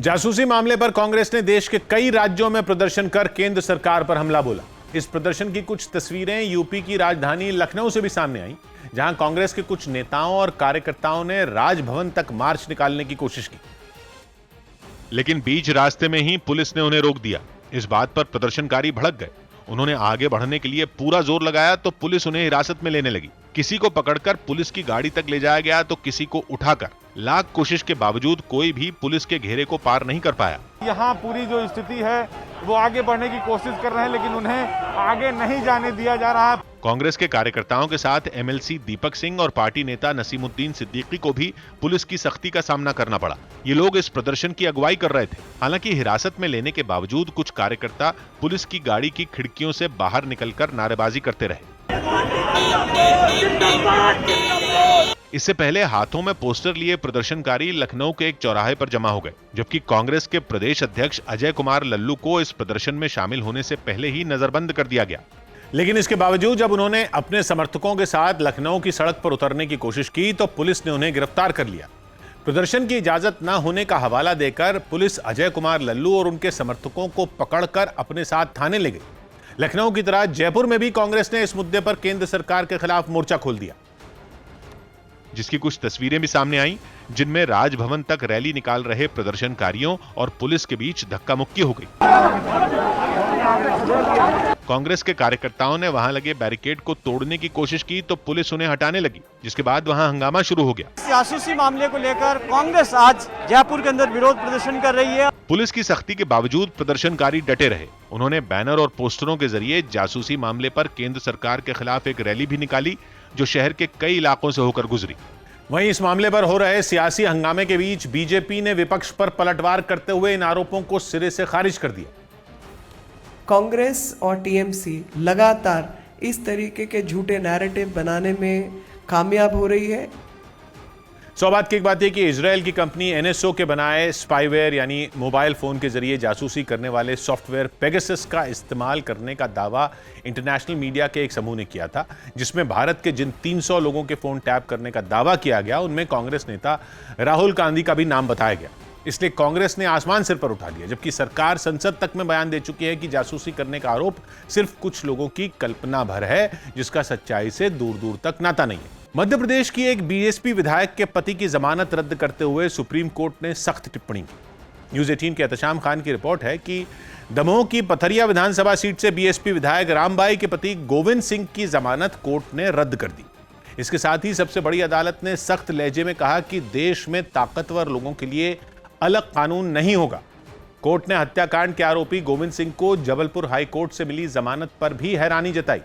जासूसी मामले पर कांग्रेस ने देश के कई राज्यों में प्रदर्शन कर केंद्र सरकार पर हमला बोला। इस प्रदर्शन की कुछ तस्वीरें यूपी की राजधानी लखनऊ से भी सामने आई, जहां कांग्रेस के कुछ नेताओं और कार्यकर्ताओं ने राजभवन तक मार्च निकालने की कोशिश की, लेकिन बीच रास्ते में ही पुलिस ने उन्हें रोक दिया। इस बात पर प्रदर्शनकारी भड़क गए। उन्होंने आगे बढ़ने के लिए पूरा जोर लगाया तो पुलिस उन्हें हिरासत में लेने लगी। किसी को पकड़कर पुलिस की गाड़ी तक ले जाया गया तो किसी को उठाकर। लाख कोशिश के बावजूद कोई भी पुलिस के घेरे को पार नहीं कर पाया। यहाँ पूरी जो स्थिति है वो आगे बढ़ने की कोशिश कर रहे हैं, लेकिन उन्हें आगे नहीं जाने दिया जा रहा है। कांग्रेस के कार्यकर्ताओं के साथ एमएलसी दीपक सिंह और पार्टी नेता नसीमुद्दीन सिद्दीकी को भी पुलिस की सख्ती का सामना करना पड़ा। ये लोग इस प्रदर्शन की अगुवाई कर रहे थे। हालांकि हिरासत में लेने के बावजूद कुछ कार्यकर्ता पुलिस की गाड़ी की खिड़कियों से बाहर निकलकर नारेबाजी करते रहे। इससे पहले हाथों में पोस्टर लिए प्रदर्शनकारी लखनऊ के एक चौराहे पर जमा हो गए, जबकि कांग्रेस के प्रदेश अध्यक्ष अजय कुमार लल्लू को इस प्रदर्शन में शामिल होने से पहले ही नजरबंद कर दिया गया। लेकिन इसके बावजूद जब उन्होंने अपने समर्थकों के साथ लखनऊ की सड़क पर उतरने की कोशिश की तो पुलिस ने उन्हें गिरफ्तार कर लिया। प्रदर्शन की इजाजत न होने का हवाला देकर पुलिस अजय कुमार लल्लू और उनके समर्थकों को पकड़कर अपने साथ थाने ले गई। लखनऊ की तरह जयपुर में भी कांग्रेस ने इस मुद्दे पर केंद्र सरकार के खिलाफ मोर्चा खोल दिया, जिसकी कुछ तस्वीरें भी सामने आई, जिनमें राजभवन तक रैली निकाल रहे प्रदर्शनकारियों और पुलिस के बीच धक्का मुक्की हो गई। कांग्रेस के कार्यकर्ताओं ने वहां लगे बैरिकेड को तोड़ने की कोशिश की तो पुलिस उन्हें हटाने लगी, जिसके बाद वहां हंगामा शुरू हो गया। जासूसी मामले को लेकर कांग्रेस आज जयपुर के अंदर विरोध प्रदर्शन कर रही है। पुलिस की सख्ती के बावजूद प्रदर्शनकारी डटे रहे। उन्होंने बैनर और पोस्टरों के जरिए जासूसी मामले पर केंद्र सरकार के खिलाफ एक रैली भी निकाली, जो शहर के कई इलाकों से होकर गुजरी। वहीं इस मामले पर हो रहे सियासी हंगामे के बीच बीजेपी ने विपक्ष पर पलटवार करते हुए इन आरोपों को सिरे से खारिज कर दिया। कांग्रेस और टीएमसी लगातार इस तरीके के झूठे नैरेटिव बनाने में कामयाब हो रही है। सौभाग्य की एक बात है कि इजराइल की कंपनी एनएसओ के बनाए स्पाईवेयर यानी मोबाइल फोन के जरिए जासूसी करने वाले सॉफ्टवेयर पेगासस का इस्तेमाल करने का दावा इंटरनेशनल मीडिया के एक समूह ने किया था, जिसमें भारत के जिन 300 लोगों के फोन टैप करने का दावा किया गया उनमें कांग्रेस नेता राहुल गांधी का भी नाम बताया गया। इसलिए कांग्रेस ने आसमान सिर पर उठा लिया, जबकि सरकार संसद तक में बयान दे चुकी है कि जासूसी करने का आरोप सिर्फ कुछ लोगों की कल्पना भर है, जिसका सच्चाई से दूर दूर तक नाता नहीं है। मध्य प्रदेश की एक बीएसपी विधायक के पति की जमानत रद्द करते हुए सुप्रीम कोर्ट ने सख्त टिप्पणी की। न्यूज 18 के एहतशाम खान की रिपोर्ट है कि दमोह की पथरिया विधानसभा सीट से बीएसपी विधायक रामबाई के पति गोविंद सिंह की जमानत कोर्ट ने रद्द कर दी। इसके साथ ही सबसे बड़ी अदालत ने सख्त लहजे में कहा कि देश में ताकतवर लोगों के लिए अलग कानून नहीं होगा। कोर्ट ने हत्याकांड के आरोपी गोविंद सिंह को जबलपुर हाई कोर्ट से मिली जमानत पर भी हैरानी जताई,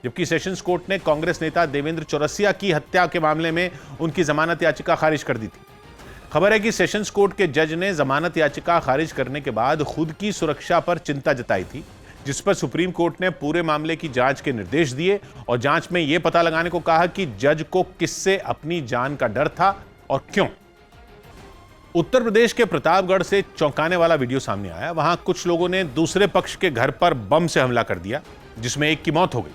जबकि सेशंस कोर्ट ने कांग्रेस नेता देवेंद्र चौरसिया की हत्या के मामले में उनकी जमानत याचिका खारिज कर दी थी। खबर है कि सेशंस कोर्ट के जज ने जमानत याचिका खारिज करने के बाद खुद की सुरक्षा पर चिंता जताई थी, जिस पर सुप्रीम कोर्ट ने पूरे मामले की जांच के निर्देश दिए और जांच में यह पता लगाने को कहा कि जज को किससे अपनी जान का डर था और क्यों। उत्तर प्रदेश के प्रतापगढ़ से चौंकाने वाला वीडियो सामने आया। वहां कुछ लोगों ने दूसरे पक्ष के घर पर बम से हमला कर दिया, जिसमें एक की मौत हो गई।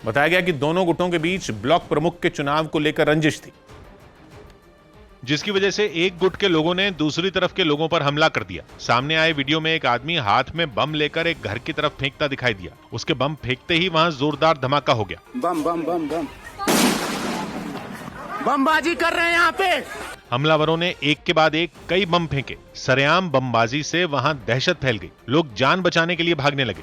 बताया गया कि दोनों गुटों के बीच ब्लॉक प्रमुख के चुनाव को लेकर रंजिश थी, जिसकी वजह से एक गुट के लोगों ने दूसरी तरफ के लोगों पर हमला कर दिया। सामने आए वीडियो में एक आदमी हाथ में बम लेकर एक घर की तरफ फेंकता दिखाई दिया। उसके बम फेंकते ही वहां जोरदार धमाका हो गया। बम बम बम बम बमबाजी कर रहे हैं यहाँ पे। हमलावरों ने एक के बाद एक कई बम फेंके। सरेआम बमबाजी से वहां दहशत फैल गई। लोग जान बचाने के लिए भागने लगे।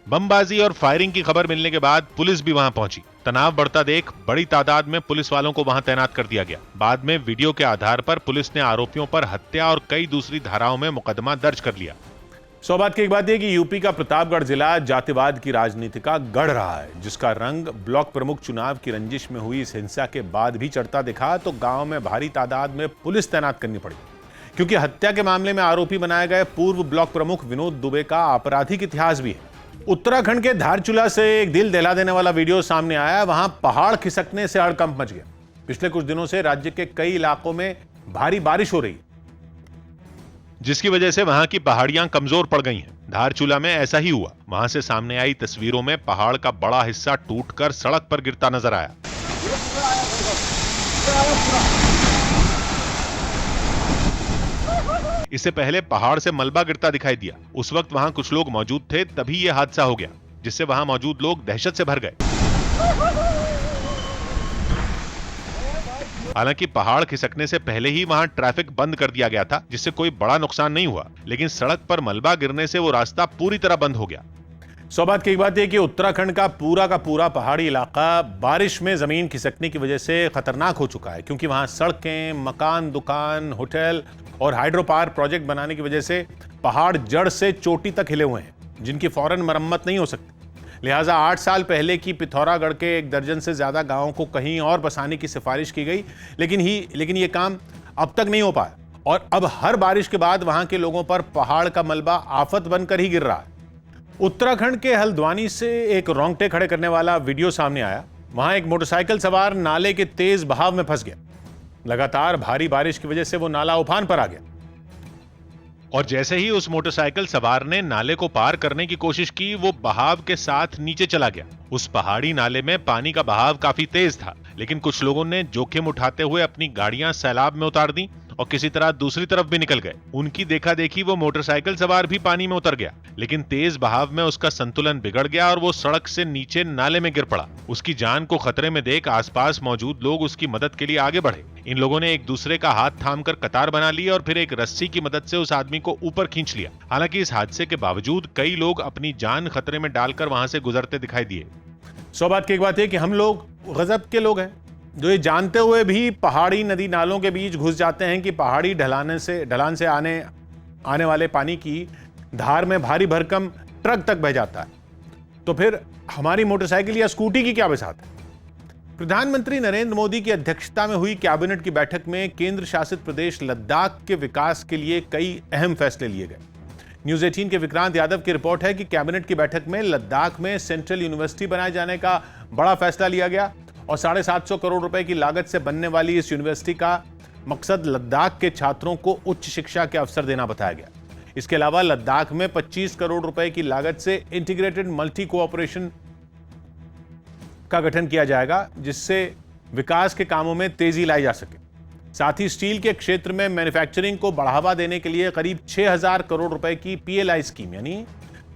बमबाजी और फायरिंग की खबर मिलने के बाद पुलिस भी वहां पहुंची। तनाव बढ़ता देख बड़ी तादाद में पुलिस वालों को वहां तैनात कर दिया गया। बाद में वीडियो के आधार पर पुलिस ने आरोपियों पर हत्या और कई दूसरी धाराओं में मुकदमा दर्ज कर लिया। सौभाग्य की एक बात यह कि यूपी का प्रतापगढ़ जिला जातिवाद की राजनीति का गढ़ रहा है, जिसका रंग ब्लॉक प्रमुख चुनाव की रंजिश में हुई इस हिंसा के बाद भी चढ़ता दिखा तो गांव में भारी तादाद में पुलिस तैनात करनी पड़ी, क्योंकि हत्या के मामले में आरोपी बनाए गए पूर्व ब्लॉक प्रमुख विनोद दुबे का आपराधिक इतिहास भी है। उत्तराखंड के धारचूला से एक दिल दहला देने वाला वीडियो सामने आया। वहां पहाड़ खिसकने से हड़कंप मच गया। पिछले कुछ दिनों से राज्य के कई इलाकों में भारी बारिश हो रही, जिसकी वजह से वहां की पहाड़ियां कमजोर पड़ गई हैं। धारचूला में ऐसा ही हुआ। वहां से सामने आई तस्वीरों में पहाड़ का बड़ा हिस्सा टूटकर सड़क पर गिरता नजर आया। इससे पहले पहाड़ से मलबा गिरता दिखाई दिया। उस वक्त वहां कुछ लोग मौजूद थे, तभी यह हादसा हो गया, जिससे वहां मौजूद लोग दहशत से भर गए। हालांकि पहाड़ खिसकने से पहले ही वहां ट्रैफिक बंद कर दिया गया था, जिससे कोई बड़ा नुकसान नहीं हुआ, लेकिन सड़क पर मलबा गिरने से वो रास्ता पूरी तरह बंद हो गया। सौभाग्य की एक बात है कि उत्तराखंड का पूरा पहाड़ी इलाका बारिश में जमीन खिसकने की वजह से खतरनाक हो चुका है, क्योंकि वहां सड़कें, मकान, दुकान, होटल और हाइड्रो पावर प्रोजेक्ट बनाने की वजह से पहाड़ जड़ से चोटी तक हिले हुए हैं, जिनकी फौरन मरम्मत नहीं हो सकती। लिहाजा 8 साल पहले की पिथौरागढ़ के 1 दर्जन से ज्यादा गांवों को कहीं और बसाने की सिफारिश की गई, लेकिन ये काम अब तक नहीं हो पाया और अब हर बारिश के बाद वहां के लोगों पर पहाड़ का मलबा आफत बनकर ही गिर रहा है। उत्तराखंड के हल्द्वानी से एक रोंगटे खड़े करने वाला वीडियो सामने आया। वहां एक मोटरसाइकिल सवार नाले के तेज बहाव में फंस गया। लगातार भारी बारिश की वजह से वो नाला उफान पर आ गया और जैसे ही उस मोटरसाइकिल सवार ने नाले को पार करने की कोशिश की, वो बहाव के साथ नीचे चला गया। उस पहाड़ी नाले में पानी का बहाव काफी तेज था, लेकिन कुछ लोगों ने जोखिम उठाते हुए अपनी गाड़ियां सैलाब में उतार दी और किसी तरह दूसरी तरफ भी निकल गए। उनकी देखा देखी वो मोटरसाइकिल सवार भी पानी में उतर गया, लेकिन तेज बहाव में उसका संतुलन बिगड़ गया और वो सड़क से नीचे नाले में गिर पड़ा। उसकी जान को खतरे में देख आसपास मौजूद लोग उसकी मदद के लिए आगे बढ़े। इन लोगों ने एक दूसरे का हाथ थामकर कतार बना ली और फिर एक रस्सी की मदद से उस आदमी को ऊपर खींच लिया। हालांकि इस हादसे के बावजूद कई लोग अपनी जान खतरे में डालकर वहां से गुजरते दिखाई दिए। सौभाग्य की एक बात है कि हम लोग गजब के लोग हैं, जो ये जानते हुए भी पहाड़ी नदी नालों के बीच घुस जाते हैं कि पहाड़ी ढलान से आने वाले पानी की धार में भारी भरकम ट्रक तक बह जाता है। तो फिर हमारी मोटरसाइकिल या स्कूटी की क्या बिसात है? प्रधानमंत्री नरेंद्र मोदी की अध्यक्षता में हुई कैबिनेट की बैठक में केंद्र शासित प्रदेश लद्दाख के विकास के लिए कई अहम फैसले लिए गए। न्यूज़ 18 के विक्रांत यादव की रिपोर्ट है कि कैबिनेट की बैठक में लद्दाख में सेंट्रल यूनिवर्सिटी बनाए जाने का बड़ा फैसला लिया गया और 750 करोड़ रुपए की लागत से बनने वाली इस यूनिवर्सिटी का मकसद लद्दाख के छात्रों को उच्च शिक्षा के अवसर देना बताया गया। इसके अलावा लद्दाख में 25 करोड़ रुपए की लागत से इंटीग्रेटेड मल्टी कोऑपरेशन का गठन किया जाएगा, जिससे विकास के कामों में तेजी लाई जा सके। साथ ही स्टील के क्षेत्र में मैन्युफैक्चरिंग को बढ़ावा देने के लिए करीब 6000 करोड़ रुपए की PLI स्कीम यानी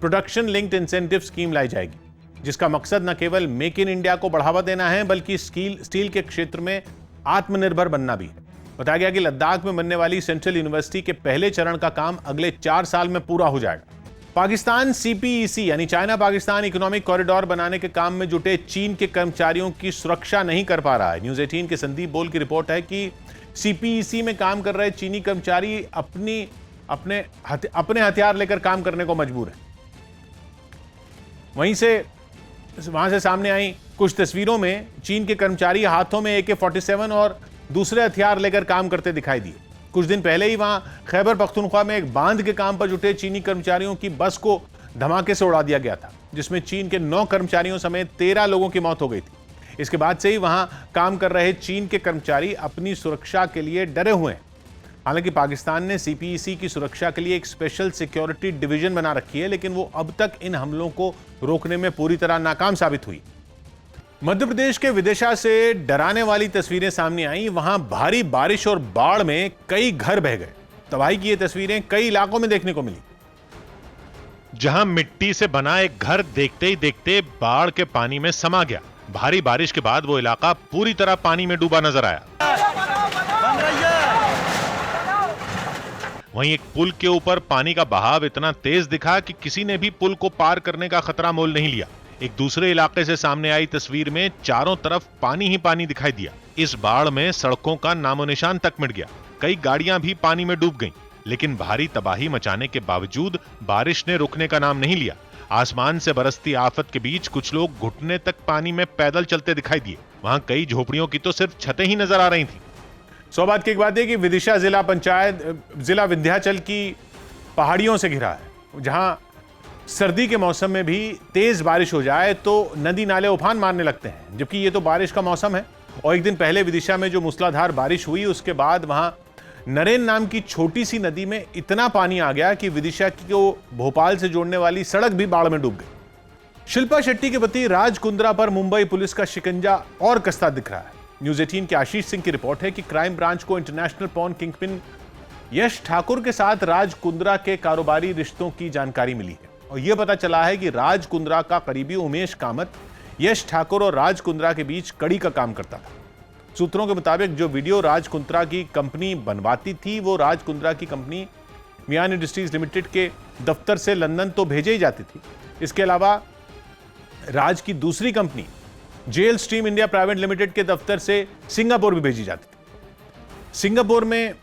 प्रोडक्शन लिंक्ड इंसेंटिव स्कीम लाई जाएगी, जिसका मकसद न केवल मेक इन इंडिया को बढ़ावा देना है, बल्कि स्टील के क्षेत्र में आत्मनिर्भर बनना भी है। बताया गया कि लद्दाख में बनने वाली सेंट्रल यूनिवर्सिटी के पहले चरण का काम अगले 4 साल में पूरा हो जाएगा। पाकिस्तान CPEC यानी चाइना पाकिस्तान इकोनॉमिक कॉरिडोर बनाने के काम में जुटे चीन के कर्मचारियों की सुरक्षा नहीं कर पा रहा है। न्यूज़ 18 के संदीप बोल की रिपोर्ट है कि CPEC में काम कर रहे चीनी कर्मचारी अपने हथियार लेकर काम करने को मजबूर है। वहां से सामने आई कुछ तस्वीरों में चीन के कर्मचारी हाथों में AK-47 और दूसरे हथियार लेकर काम करते दिखाई दिए। कुछ दिन पहले ही वहां खैबर पख्तूनख्वा में एक बांध के काम पर जुटे चीनी कर्मचारियों की बस को धमाके से उड़ा दिया गया था, जिसमें चीन के 9 कर्मचारियों समेत 13 लोगों की मौत हो गई थी। इसके बाद से ही वहां काम कर रहे चीन के कर्मचारी अपनी सुरक्षा के लिए डरे हुए हैं। हालांकि पाकिस्तान ने CPEC की सुरक्षा के लिए एक स्पेशल सिक्योरिटी डिवीजन बना रखी है, लेकिन वो अब तक इन हमलों को रोकने में पूरी तरह नाकाम साबित हुई। मध्य प्रदेश के विदिशा से डराने वाली तस्वीरें सामने आई। वहां भारी बारिश और बाढ़ में कई घर बह गए। तबाही की ये तस्वीरें कई इलाकों में देखने को मिली, जहां मिट्टी से बना एक घर देखते ही देखते बाढ़ के पानी में समा गया। भारी बारिश के बाद वो इलाका पूरी तरह पानी में डूबा नजर आया। वहीं एक पुल के ऊपर पानी का बहाव इतना तेज दिखा कि किसी ने भी पुल को पार करने का खतरा मोल नहीं लिया। एक दूसरे इलाके से सामने आई तस्वीर में चारों तरफ पानी ही पानी दिखाई दिया। इस बाढ़ में सड़कों का नामो निशान तक मिट गया। कई गाड़ियां भी पानी में डूब गईं, लेकिन भारी तबाही मचाने के बावजूद बारिश ने रुकने का नाम नहीं लिया। आसमान से बरसती आफत के बीच कुछ लोग घुटने तक पानी में पैदल चलते दिखाई दिए। वहां कई झोपड़ियों की तो सिर्फ छतें ही नजर आ रही थी। सौभाग्य की एक बात है कि विदिशा जिला विंध्याचल की पहाड़ियों से घिरा है, जहां सर्दी के मौसम में भी तेज बारिश हो जाए तो नदी नाले उफान मारने लगते हैं, जबकि ये तो बारिश का मौसम है। और एक दिन पहले विदिशा में जो मूसलाधार बारिश हुई, उसके बाद वहां नरेन नाम की छोटी सी नदी में इतना पानी आ गया कि विदिशा को भोपाल से जोड़ने वाली सड़क भी बाढ़ में डूब गई। शिल्पा शेट्टी के पति राज कुंद्रा पर मुंबई पुलिस का शिकंजा और कसता दिख रहा है। न्यूज़ 18 के आशीष सिंह की रिपोर्ट है कि क्राइम ब्रांच को इंटरनेशनल पॉर्न किंगपिन यश ठाकुर के साथ राज कुंद्रा के कारोबारी रिश्तों की जानकारी मिली है और यह पता चला है कि राज कुंद्रा का करीबी उमेश कामत यश ठाकुर और राज कुंद्रा के बीच कड़ी का काम करता था। सूत्रों के मुताबिक जो वीडियो राज कुंद्रा की कंपनी बनवाती थी वो राज कुंद्रा की कंपनी मियान इंडस्ट्रीज लिमिटेड के दफ्तर से लंदन तो भेजे ही जाती थी। इसके अलावा राज की दूसरी कंपनी जेल स्ट्रीम इंडिया प्राइवेट लिमिटेड के दफ्तर से सिंगापुर भी भेजी जाती थी। सिंगापुर में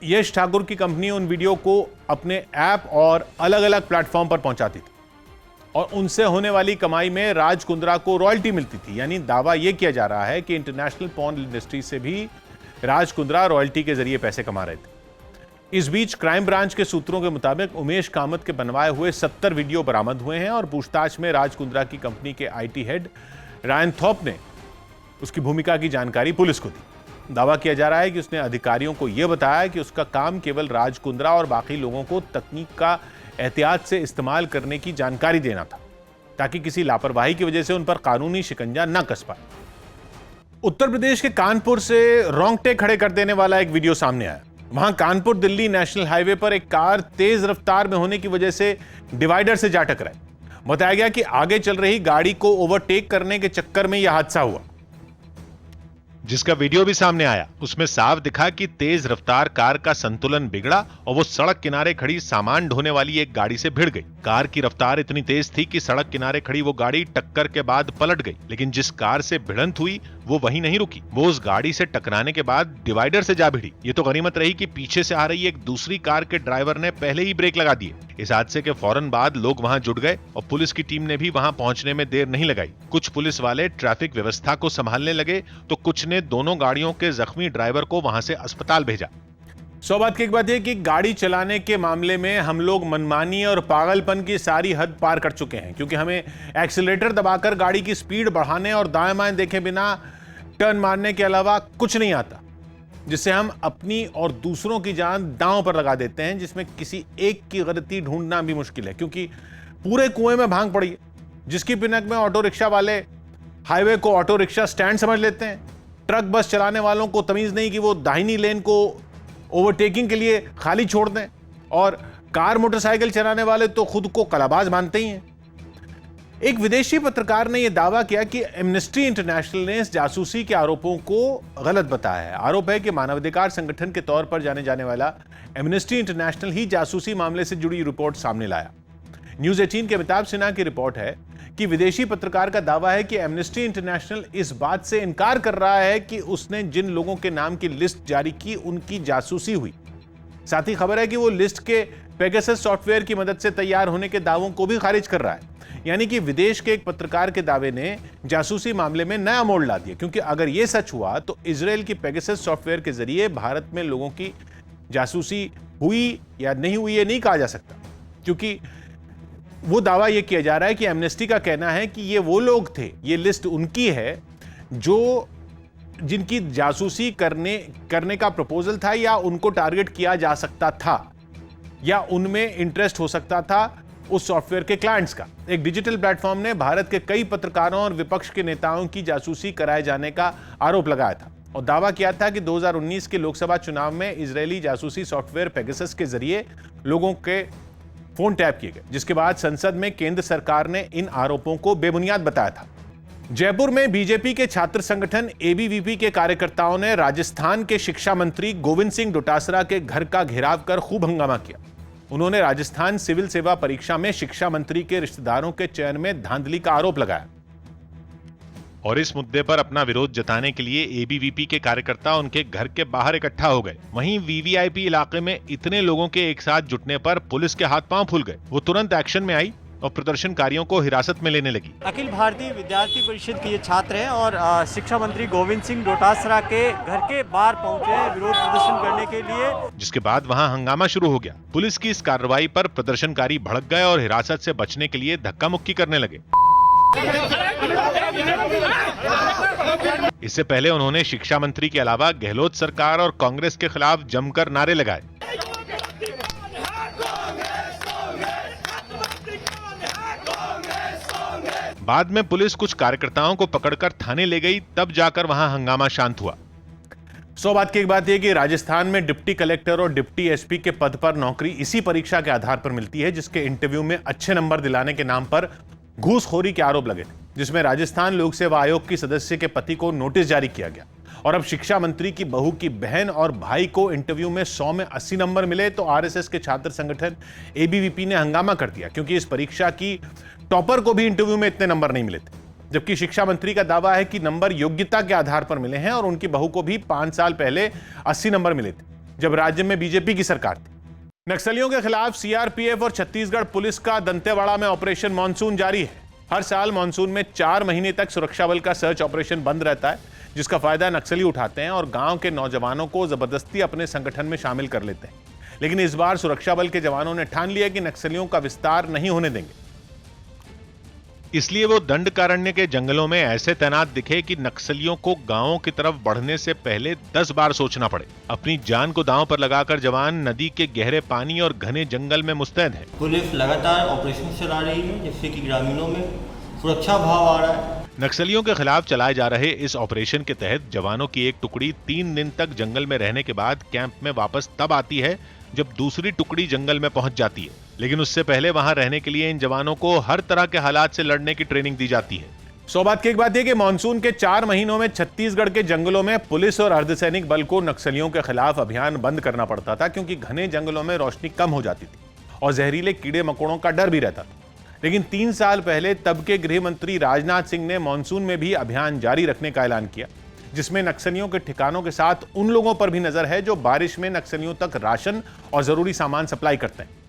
यश ठाकुर की कंपनी उन वीडियो को अपने ऐप और अलग अलग प्लेटफॉर्म पर पहुंचाती थी और उनसे होने वाली कमाई में राज कुंद्रा को रॉयल्टी मिलती थी। यानी दावा यह किया जा रहा है कि इंटरनेशनल पॉर्न इंडस्ट्री से भी राज कुंद्रा रॉयल्टी के जरिए पैसे कमा रहे थे। इस बीच क्राइम ब्रांच के सूत्रों के मुताबिक उमेश कामत के बनवाए हुए 70 वीडियो बरामद हुए हैं और पूछताछ में राज कुंद्रा की कंपनी के आईटी हेड रायन थॉप ने उसकी भूमिका की जानकारी पुलिस को दी। दावा किया जा रहा है कि उसने अधिकारियों को यह बताया कि उसका काम केवल राज कुंद्रा और बाकी लोगों को तकनीक का एहतियात से इस्तेमाल करने की जानकारी देना था ताकि किसी लापरवाही की वजह से उन पर कानूनी शिकंजा न कस पाए। उत्तर प्रदेश के कानपुर से रोंगटे खड़े कर देने वाला एक वीडियो सामने आया। वहां कानपुर दिल्ली नेशनल हाईवे पर एक कार तेज रफ्तार में होने की वजह से डिवाइडर से जा टकराई। बताया गया कि आगे चल रही गाड़ी को ओवरटेक करने के चक्कर में यह हादसा हुआ। जिसका वीडियो भी सामने आया उसमें साफ दिखा कि तेज रफ्तार कार का संतुलन बिगड़ा और वो सड़क किनारे खड़ी सामान ढोने वाली एक गाड़ी से भिड़ गई। कार की रफ्तार इतनी तेज थी कि सड़क किनारे खड़ी वो गाड़ी टक्कर के बाद पलट गई, लेकिन जिस कार से भिड़ंत हुई वो वहीं नहीं रुकी। वो उस गाड़ी से टकराने के बाद डिवाइडर से जा भिड़ी। ये तो गनीमत रही कि पीछे से आ रही एक दूसरी कार के ड्राइवर ने पहले ही ब्रेक लगा दिए। इस हादसे के फौरन बाद लोग वहां जुट गए और पुलिस की टीम ने भी वहां पहुंचने में देर नहीं लगाई। कुछ पुलिस वाले ट्रैफिक व्यवस्था को संभालने लगे तो कुछ ने दोनों गाड़ियों के जख्मी ड्राइवर को वहां से अस्पताल भेजा। सौ बात की एक बात है कि गाड़ी चलाने के मामले में हम लोग मनमानी और पागलपन की सारी हद पार कर चुके हैं, क्योंकि हमें एक्सीलरेटर दबाकर गाड़ी की स्पीड बढ़ाने और दाएं बाएं देखे बिना टर्न मारने के अलावा कुछ नहीं आता, जिससे हम अपनी और दूसरों की जान दांव पर लगा देते हैं, जिसमें किसी एक की गलती ढूंढना भी मुश्किल है, क्योंकि पूरे कुएं में भांग पड़ी है। जिसकी पिनक में ऑटो रिक्शा वाले हाईवे को ऑटो रिक्शा स्टैंड समझ लेते हैं, ट्रक बस चलाने वालों को तमीज नहीं कि वो दाहिनी लेन को ओवरटेकिंग के लिए खाली छोड़ दें, और कार मोटरसाइकिल चलाने वाले तो खुद को कलाबाज मानते ही हैं। एक विदेशी पत्रकार ने यह दावा किया कि एमनेस्टी इंटरनेशनल ने इस जासूसी के आरोपों को गलत बताया है। आरोप है कि मानवाधिकार संगठन के तौर पर जाने जाने वाला एमनेस्टी इंटरनेशनल ही जासूसी मामले से जुड़ी रिपोर्ट सामने लाया। न्यूज 18 के अमिताभ सिन्हा की रिपोर्ट है कि विदेशी पत्रकार का दावा है कि एमनेस्टी इंटरनेशनल इस बात से इनकार कर रहा है कि उसने जिन लोगों के नाम की लिस्ट जारी की उनकी जासूसी हुई। साथ ही खबर है कि वो लिस्ट के पेगासस सॉफ्टवेयर की मदद से तैयार होने के दावों को भी खारिज कर रहा है। यानी कि विदेश के एक पत्रकार के दावे ने जासूसी मामले में नया मोड़ ला दिया, क्योंकि अगर यह सच हुआ तो इजराइल की पेगासस सॉफ्टवेयर के जरिए भारत में लोगों की जासूसी हुई या नहीं हुई ये नहीं कहा जा सकता, क्योंकि वो दावा यह किया जा रहा है कि एमनेस्टी का कहना है कि ये वो लोग थे, ये लिस्ट उनकी है जो जिनकी जासूसी करने का प्रपोजल था या उनको टारगेट किया जा सकता था या उनमें इंटरेस्ट हो सकता था उस सॉफ्टवेयर के क्लाइंट्स का। एक डिजिटल प्लेटफॉर्म ने भारत के कई पत्रकारों और विपक्ष के नेताओं की जासूसी कराए जाने का आरोप लगाया था और दावा किया था कि 2019 के लोकसभा चुनाव में इजरायली जासूसी सॉफ्टवेयर पेगासस के जरिए लोगों के फोन टैप किए गए, जिसके बाद संसद में केंद्र सरकार ने इन आरोपों को बेबुनियाद बताया था। जयपुर में बीजेपी के छात्र संगठन एबीवीपी के कार्यकर्ताओं ने राजस्थान के शिक्षा मंत्री गोविंद सिंह डोटासरा के घर का घेराव कर खूब हंगामा किया। उन्होंने राजस्थान सिविल सेवा परीक्षा में शिक्षा मंत्री के रिश्तेदारों के चयन में धांधली का आरोप लगाया और इस मुद्दे पर अपना विरोध जताने के लिए एबीवीपी के कार्यकर्ता उनके घर के बाहर इकट्ठा हो गए। वहीं वीवीआईपी इलाके में इतने लोगों के एक साथ जुटने पर पुलिस के हाथ पांव फूल गए। वो तुरंत एक्शन में आई और प्रदर्शनकारियों को हिरासत में लेने लगी। अखिल भारतीय विद्यार्थी परिषद के ये छात्र हैं और शिक्षा मंत्री गोविंद सिंह डोटासरा के घर के बाहर पहुंचे हैं विरोध प्रदर्शन करने के लिए, जिसके बाद वहां हंगामा शुरू हो गया। पुलिस की इस कार्रवाई पर प्रदर्शनकारी भड़क गए और हिरासत से बचने के लिए धक्का मुक्की करने लगे। इससे पहले उन्होंने शिक्षा मंत्री के अलावा गहलोत सरकार और कांग्रेस के खिलाफ जमकर नारे लगाए। बाद में पुलिस कुछ कार्यकर्ताओं को पकड़कर थाने ले गई, तब जाकर वहां हंगामा शांत हुआ। बात की एक बात यह कि राजस्थान में डिप्टी कलेक्टर और डिप्टी एसपी के पद पर नौकरी इसी परीक्षा के आधार पर मिलती है जिसके इंटरव्यू में अच्छे नंबर दिलाने के नाम पर घूसखोरी के आरोप लगे थे, जिसमें राजस्थान लोक सेवा आयोग की सदस्य के पति को नोटिस जारी किया गया। और अब शिक्षा मंत्री की बहू की बहन और भाई को इंटरव्यू में 100 में 80 नंबर मिले तो आरएसएस के छात्र संगठन एबीवीपी ने हंगामा कर दिया, क्योंकि इस परीक्षा की टॉपर को भी इंटरव्यू में इतने नंबर नहीं मिले थे। जबकि शिक्षा मंत्री का दावा है कि नंबर योग्यता के आधार पर मिले हैं और उनकी बहू को भी 5 साल पहले 80 नंबर मिले थे, जब राज्य में बीजेपी की सरकार थी। नक्सलियों के खिलाफ सीआरपीएफ और छत्तीसगढ़ पुलिस का दंतेवाड़ा में ऑपरेशन मानसून जारी है। हर साल मानसून में 4 महीने तक सुरक्षा बल का सर्च ऑपरेशन बंद रहता है, जिसका फायदा नक्सली उठाते हैं और गांव के नौजवानों को जबरदस्ती अपने संगठन में शामिल कर लेते हैं। लेकिन इस बार सुरक्षा बल के जवानों ने ठान लिया कि नक्सलियों का विस्तार नहीं होने देंगे। इसलिए वो दंडकारण्य के जंगलों में ऐसे तैनात दिखे कि नक्सलियों को गांवों की तरफ बढ़ने से पहले 10 बार सोचना पड़े। अपनी जान को दांव पर लगाकर जवान नदी के गहरे पानी और घने जंगल में मुस्तैद हैं। पुलिस लगातार ऑपरेशन चला रही है, जिससे कि ग्रामीणों में सुरक्षा भाव आ रहा है। नक्सलियों के खिलाफ चलाए जा रहे इस ऑपरेशन के तहत जवानों की एक टुकड़ी 3 दिन तक जंगल में रहने के बाद कैंप में वापस तब आती है जब दूसरी टुकड़ी जंगल में पहुंच जाती है। लेकिन उससे पहले वहां रहने के लिए इन जवानों को हर तरह के हालात से लड़ने की ट्रेनिंग दी जाती है। बात की एक बात यह कि मानसून के 4 महीनों में छत्तीसगढ़ के जंगलों में पुलिस और अर्धसैनिक बल को नक्सलियों के खिलाफ अभियान बंद करना पड़ता था, क्योंकि घने जंगलों में रोशनी कम हो जाती थी और जहरीले कीड़े मकोड़ों का डर भी रहता था। लेकिन 3 साल पहले तब के गृह मंत्री राजनाथ सिंह ने मानसून में भी अभियान जारी रखने का ऐलान किया, जिसमें नक्सलियों के ठिकानों के साथ उन लोगों पर भी नजर है जो बारिश में नक्सलियों तक राशन और जरूरी सामान सप्लाई करते हैं।